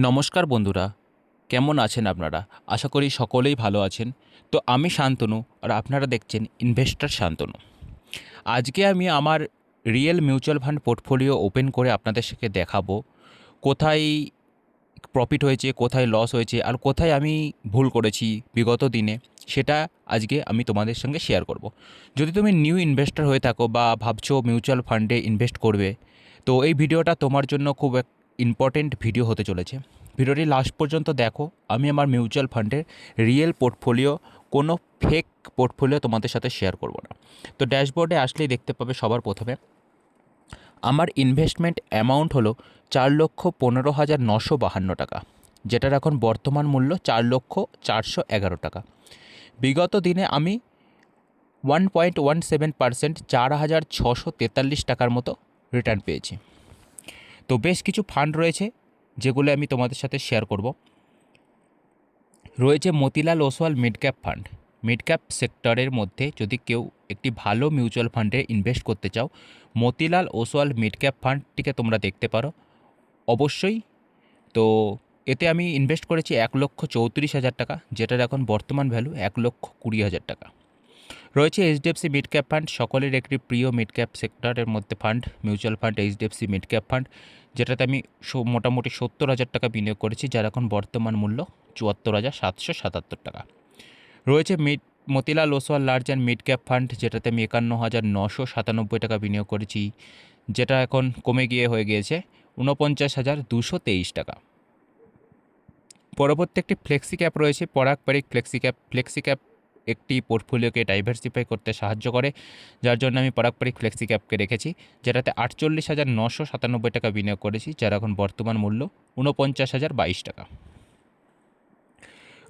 নমস্কার বন্ধুরা, কেমন আছেন আপনারা? আশা করি সকলেই ভালো আছেন। তো আমি শান্তনু আর আপনারা দেখছেন ইনভেস্টর শান্তনু। আজকে আমি আমার real mutual fund portfolio open করে আপনাদের সাথে দেখাবো কোথায় প্রফিট হয়েছে, কোথায় লস হয়েছে আর কোথায় আমি ভুল করেছি বিগত দিনে, সেটা আজকে আমি তোমাদের সঙ্গে শেয়ার করব। যদি তুমি নিউ ইনভেস্টর হয়ে থাকো বা ভাবছো মিউচুয়াল ফান্ডে ইনভেস্ট করবে, তো এই ভিডিওটা তোমার জন্য খুব ইম্পর্টেন্ট ভিডিও হতে চলেছে। ভিডিওটি লাস্ট পর্যন্ত দেখো। আমি আমার মিউচুয়াল ফান্ডের রিয়েল পোর্টফোলিও, কোনো ফেক পোর্টফোলিও তোমাদের সাথে শেয়ার করব না। তো ড্যাশবোর্ডে আসলেই দেখতে পাবে সবার প্রথমে আমার ইনভেস্টমেন্ট অ্যামাউন্ট হলো 4,15,952 টাকা, যেটার এখন বর্তমান মূল্য 4,04,11 টাকা। বিগত দিনে আমি 1.17%, 4,643 টাকার মতো রিটার্ন পেয়েছি। তো বেশ কিছু ফান্ড রয়েছে যেগুলো আমি তোমাদের সাথে শেয়ার করব। রয়েছে Motilal Oswal mid cap fund. Mid cap সেক্টরের মধ্যে যদি কেউ একটি ভালো মিউচুয়াল ফান্ডে ইনভেস্ট করতে চাও, মতিলাল ওসওয়াল মিড ক্যাপ ফান্ডটিকে তোমরা দেখতে পারো অবশ্যই। তো এতে আমি ইনভেস্ট করেছি 1,34,000 টাকা, যেটার এখন বর্তমান ভ্যালু 1,20,000 টাকা। রয়েছে এইচডিএফসি মিড ক্যাপ ফান্ড, সকলের একটি প্রিয় মিড ক্যাপ সেক্টরের মধ্যে fund, mutual fund HDFC mid cap fund, যেটাতে আমি মোটামুটি 70,000 টাকা বিনিয়োগ করেছি, যার এখন বর্তমান মূল্য 74,777 টাকা। রয়েছে Motilal Oswal large and mid cap fund, যেটাতে আমি 51,997 টাকা বিনিয়োগ করেছি, যেটা এখন কমে গিয়ে হয়ে গিয়েছে 49,223 টাকা। পরবর্তী একটি ফ্লেক্সি ক্যাপ রয়েছে, পরাগ Parikh flexi cap. Flexi cap একটি পোর্টফোলিওকে ডাইভার্সিফাই করতে সাহায্য করে, যার জন্য আমি পরাগ পারিক ফ্লেক্সি ক্যাপকে রেখেছি, যেটাতে 48,997 টাকা বিনিয়োগ করেছি, যার এখন বর্তমান মূল্য 49,022 টাকা।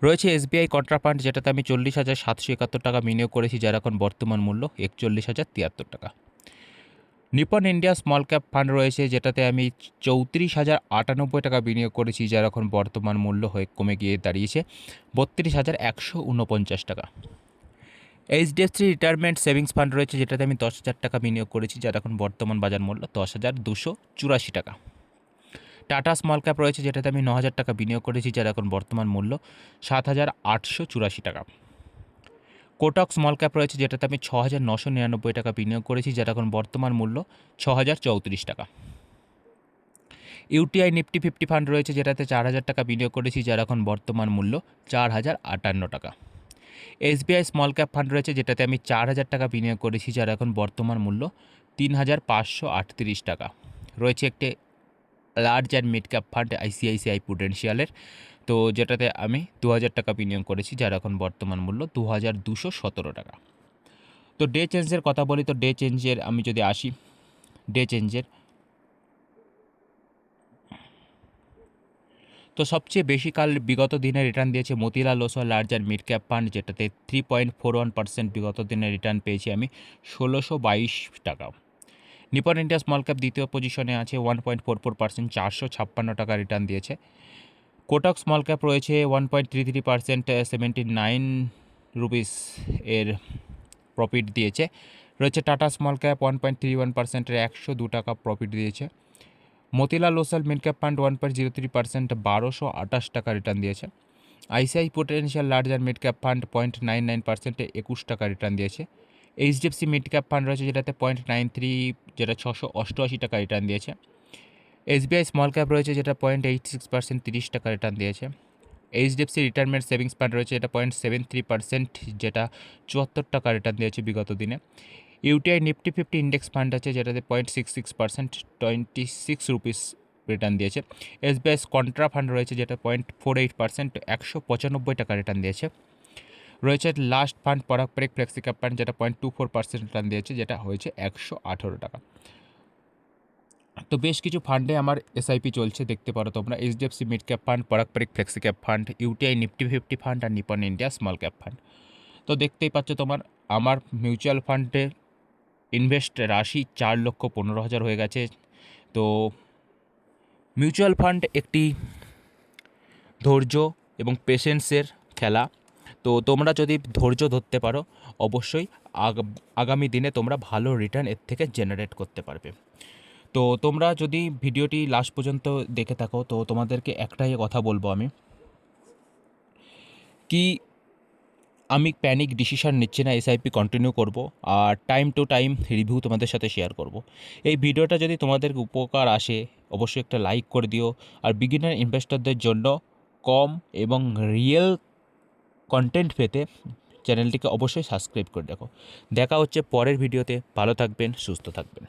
রয়েছে এসবিআই কন্ট্রা ফান্ড, যেটাতে আমি 40,771 টাকা বিনিয়োগ করেছি, যার এখন বর্তমান মূল্য 41,073 টাকা। Nipon India small cap fund রয়েছে, যেটাতে আমি 34,098 টাকা বিনিয়োগ করেছি, যার এখন বর্তমান মূল্য হয়ে কমে গিয়ে দাঁড়িয়েছে 32,149 টাকা। এইচডিএফসি রিটায়ারমেন্ট সেভিংস ফান্ড রয়েছে, যেটাতে আমি 10,000 টাকা বিনিয়োগ করেছি, যার এখন বর্তমান বাজার মূল্য 10,284 টাকা। টাটা স্মল ক্যাপ রয়েছে, যেটাতে আমি 9,000 টাকা বিনিয়োগ করেছি, যার এখন বর্তমান মূল্য 7,884 টাকা। কোটক স্মল ক্যাপ রয়েছে, যেটাতে আমি 6,999 টাকা বিনিয়োগ করেছি, যার এখন বর্তমান মূল্য 6,034 টাকা। ইউটিআই নিফটি 50 ফান্ড রয়েছে, যেটাতে 4,000 টাকা বিনিয়োগ করেছি, যার এখন বর্তমান মূল্য 4,058 টাকা। এসবিআই স্মল ক্যাপ ফান্ড রয়েছে, যেটাতে আমি 4,000 টাকা বিনিয়োগ করেছি, যার এখন বর্তমান মূল্য 3,538 টাকা। রয়েছে একটি large and mid cap fund ICICI প্রুডেন্সিয়ালের, তো যেটাতে আমি 2,000 টাকা বিনিয়োগ করেছি, যার এখন বর্তমান মূল্য 2,217 টাকা। তো ডে চেঞ্জের কথা বলি, তো ডে চেঞ্জের আমি যদি আসি, ডে চেঞ্জের তো সবচেয়ে বেশি কাল বিগত দিনে রিটার্ন দিয়েছে Motilal Oswal large and mid cap fund, যেটাতে 3.41% বিগত দিনে রিটার্ন পেয়েছি আমি 1,622 টাকা। নিপন ইন্ডিয়া স্মল ক্যাপ দ্বিতীয় পজিশনে আছে 1.44%, 456 টাকা রিটার্ন দিয়েছে। কোটক স্মল ক্যাপ রয়েছে 1.33%, 79 রুপিস এর প্রফিট দিয়েছে। রয়েছে টাটা স্মল ক্যাপ 1.31%, 102 টাকা প্রফিট দিয়েছে। Motilal Oswal mid cap fund 1.03%, 1,228 টাকা রিটার্ন দিয়েছে। ICI potential large and mid cap fund 0.99%, 21 টাকা রিটার্ন দিয়েছে। এইচডিএফসি মিড ক্যাপ ফান্ড রয়েছে, যেটাতে 0.93, যেটা 688 টাকা রিটার্ন দিয়েছে। এসবিআই স্মল ক্যাপ রয়েছে, যেটা 0.86%, 30 টাকা রিটার্ন দিয়েছে। এইচডিএফসি রিটায়ারমেন্ট সেভিংস ফান্ড রয়েছে, এটা 0.73%, যেটা 74 টাকা রিটার্ন দিয়েছে বিগত দিনে। ইউটিআই নিফটি 50 ইন্ডেক্স ফান্ড আছে, যেটাতে 0.66%, 26 রুপিস রিটার্ন দিয়েছে। এসবিআই কন্ট্রা ফান্ড রয়েছে, যেটা 0.48%, 195 টাকা রিটার্ন দিয়েছে। রয়েছে last fund Parag Parikh flexi cap fund, যেটা 0.24% রিটার্ন দিয়েছে, যেটা হয়েছে 118 টাকা। তো বেশ কিছু ফান্ডে আমার এসআইপি চলছে, দেখতে পারো তোমরা। HDFC mid cap fund, Parag Parikh flexi cap fund, UTI Nifty 50 fund আর Nippon India small cap fund. তো দেখতেই পাচ্ছ তোমার আমার মিউচুয়াল ফান্ডে ইনভেস্ট রাশি 4,15,000 হয়ে গেছে। তো মিউচুয়াল ফান্ড একটি ধৈর্য এবং পেশেন্সের খেলা। তো তোমরা যদি ধৈর্য ধরতে পারো, অবশ্যই আগামী দিনে তোমরা ভালো রিটার্ন এর থেকে জেনারেট করতে পারবে। তো তোমরা যদি ভিডিওটি লাস্ট পর্যন্ত দেখে থাকো তো তোমাদেরকে একটাই কথা বলবো আমি, কি আমি প্যানিক ডিসিশন নিচ্ছি না, এসআইপি কন্টিনিউ করব আর টাইম টু টাইম রিভিউ তোমাদের সাথে শেয়ার করব। এই ভিডিওটা যদি তোমাদের উপকার আসে অবশ্যই একটা লাইক করে দিও, আর বিগিনার ইনভেস্টরদের জন্য কম এবং রিয়েল কন্টেন্ট পেতে চ্যানেলটিকে অবশ্যই সাবস্ক্রাইব করে রাখো। দেখা হচ্ছে পরের ভিডিওতে, ভালো থাকবেন, সুস্থ থাকবেন।